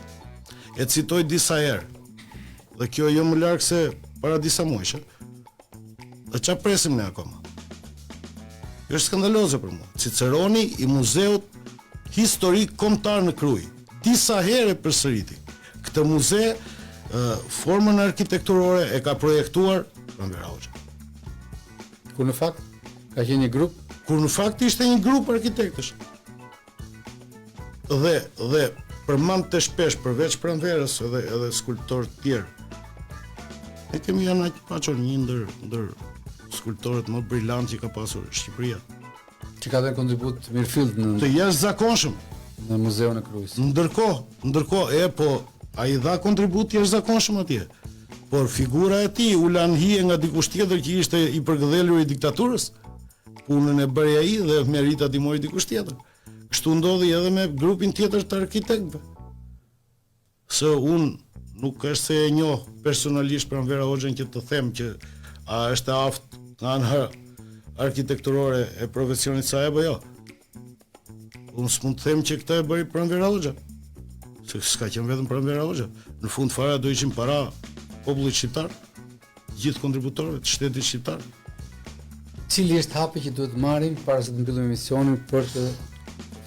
Speaker 3: E citoj disa herë. Dhe kjo jo më larg se para disa muajsh. Dhe çfarë presim ne akoma? Kjo është skandaloze për mua. Ciceroni i Muzeut Historik Kombëtar në Krujë disa herë përsëriti. Këtë muze formën arkitekturore e ka projektuar Pranvera Hoxha.
Speaker 2: Kur në fakt ka qenë një grup,
Speaker 3: kur në fakt ishte një grup arkitektësh. Dhe përmend të shpesh përveç Pranverës edhe skulptorë të tjerë. Ne kemi Jana Paçon, një ndër skulptorët më brillantë që ka pasur Shqipëria.
Speaker 2: që ka dhënë kontribut mirëfillt
Speaker 3: Të jashtëzakonshëm
Speaker 2: në Muzeun e Krujës.
Speaker 3: Ndërkohë, po ai dha kontribut jashtëzakonshëm atje. Por figura e tij u lan hije nga dikush tjetër që ishte i përgëdhelur i diktaturës. Punën e bëri ai dhe merita ti mori dikush tjetër. Kështu ndodhi edhe me grupin tjetër të arkitektëve. Se unë nuk është se e njoh personalisht Pranvera Hoxhën që të them që a është aftë nga ana arkitekturore e profesionit saj apo jo. Unë s'mund të them që këtë e bëri Pranvera Hoxha. Se s'ka qenë vetëm Pranvera Hoxha. Në fund fare do ishin para popullit shqiptar, gjithë kontributorëve të shtetit shqiptar.
Speaker 2: Cili është hapi që duhet marrim para se të mbyllim emisionin për të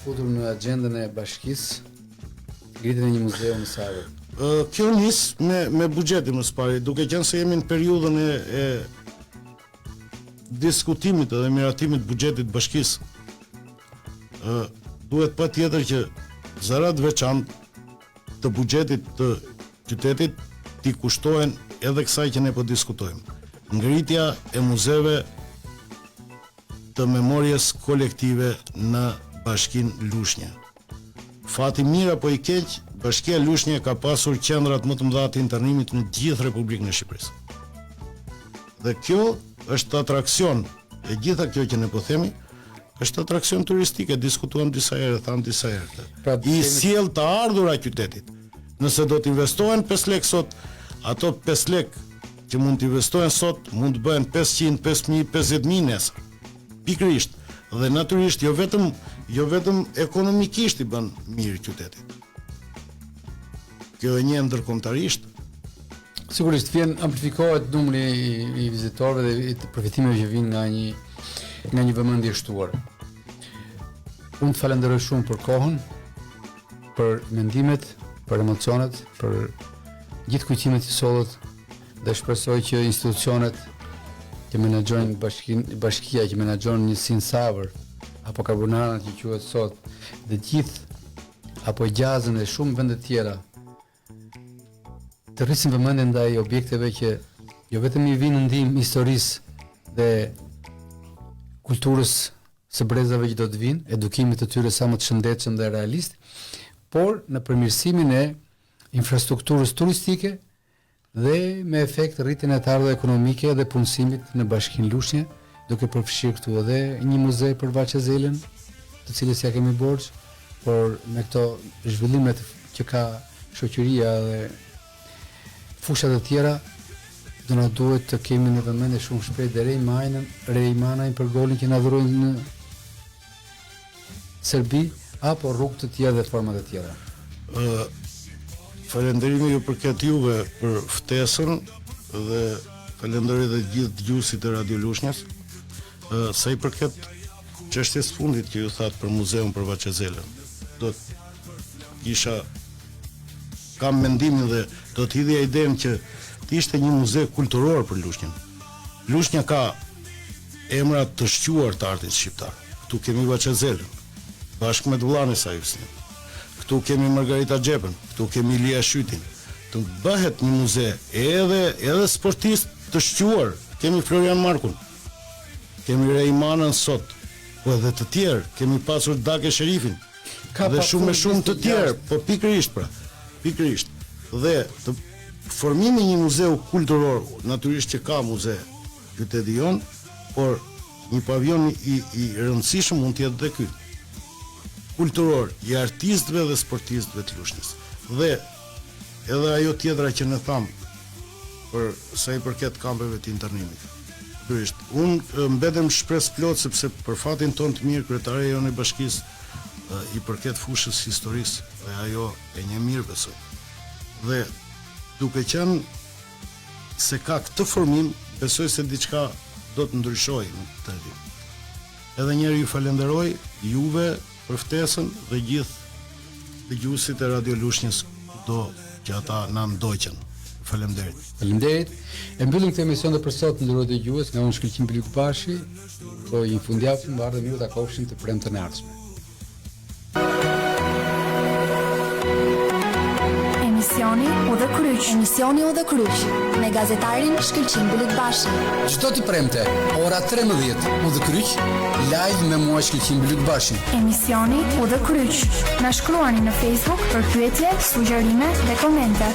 Speaker 2: futur në agjendën e bashkisë ngritjen e një muzeu në Sarë?
Speaker 3: Kjo nis me buxhetin më së pari, duke qenë se jemi në periudhën e diskutimit edhe miratimit buxhetit bashkisë. Duhet patjetër që zarat veçantë të buxhetit të qytetit t'i kushtohen edhe kësaj që ne po diskutojmë. Ngritja e muzeve të memorjes kolektive në Bashkinë Lushnjë. Fati mirë apo i keq, Bashkia Lushnjë ka pasur qendrat më të mëdha të internimit në gjithë Republikën e Shqipërisë. Dhe kjo është atraksion, e gjitha kjo që ne po themi, është atraksion turistik, e diskutuam disa herë, tham disa herë. I sjell të ardhura qytetit. Nëse do të investohen 5 lekë sot, ato 5 lekë që mund të investohen sot mund të bëhen 500, 5.000, 50.000 nesër. Pikërisht. Dhe natyrisht jo vetëm ekonomikisht i bën mirë qytetit. Kjo e një ndërkombëtarisht.
Speaker 2: Sigurisht vjen amplifikohet numri i vizitorëve dhe i përfitimeve që vijnë nga një vëmendje e shtuar. Unë të falenderoj shumë për kohën, për mendimet, për emocionet, për gjithë kujtimet që sollët, dhe shpresoj që institucionet që menaxhojnë bashkia që menaxhon njësinë Savër apo Karbonarën që quhet sot, dhe gjithë apo Gjazën dhe shumë vende tjera të rrisin vëmendjen ndaj objekteve që jo vetëm i vinë ndihmë historisë dhe kulturës së brezave që do të vinë, edukimit të tyre sa më të shëndetshëm dhe realist, por në përmirësimin e infrastrukturës turistike dhe me efekt rritjen e të ardhurave ekonomike dhe punësimit në Bashkinë Lushnjë, duke përfshirë këtu edhe një muze për Vaçezelën, të cilës ja kemi borxh, por me këto zhvillimet që ka shoqëria dhe fushat e tjera, do na duhet të kemi në vëmendje shumë shpejt dhe Rejmanajn për golin që na dhurojnë në Serbi, apo rrugë të tjera dhe format e tjera.
Speaker 3: Falenderimi ju përket juve për ftesën dhe falenderoj dhe gjithë dëgjuesit e Radio Lushnjës. Sa i përket çështjes fundit që ju thatë për muzeun për Vaçezelën, do të kam mendimin dhe do të hidhja idenë që të ishte një muze kulturor për Lushnjën. Lushnja ka emra të shquar të artit shqiptar. Këtu kemi Vaçezelën, bashkë me Dullani Sajusnin. Këtu kemi Margarita Xhepën, këtu kemi Ilia Shytin. Të bëhet një muze edhe sportist të shquar. Kemi Florian Markun, kemi Rejmanën sot, po edhe të tjerë, kemi pasur Dake Sherifin, dhe shumë të tjerë, po pikërisht. Dhe të formimi një muzeu kulturor, natyrisht që ka muze qyteti jon, por një pavion i rëndësishëm mund të jetë dhe ky. Kulturor i artistëve dhe sportistëve të Lushnjës. Dhe edhe ajo tjetra që ne tham për sa i përket kampeve të internimit. Natyrisht, unë mbetem shpresë plot sepse për fatin ton të mirë kryetaria jonë e bashkisë i përket fushës historisë dhe ajo e një mirë besoj. Dhe duke qenë se ka këtë formim, besoj se diçka do të ndryshojë në këtë vit. Edhe njëherë ju falenderoj juve për ftesën dhe gjithë dëgjuesit e Radio Lushnjës do që ata na ndoqën. Faleminderit.
Speaker 2: Faleminderit. E mbyllim këtë emision dhe për sot ndërrohet dëgjues nga unë Shkëlqim Blikbashi. Po një fundjavë më ardhmë ju takofshim të premtën e ardhshme.
Speaker 1: Emisioni U dhe Kryq me gazetarin Shkëlqim Blikbashi.
Speaker 2: Çdo të premte, ora 13, U dhe Kryq, live me mua Shkëlqim Blikbashi.
Speaker 4: Emisioni U dhe Kryq. Na shkruani në Facebook për pyetje, sugjerime dhe komente.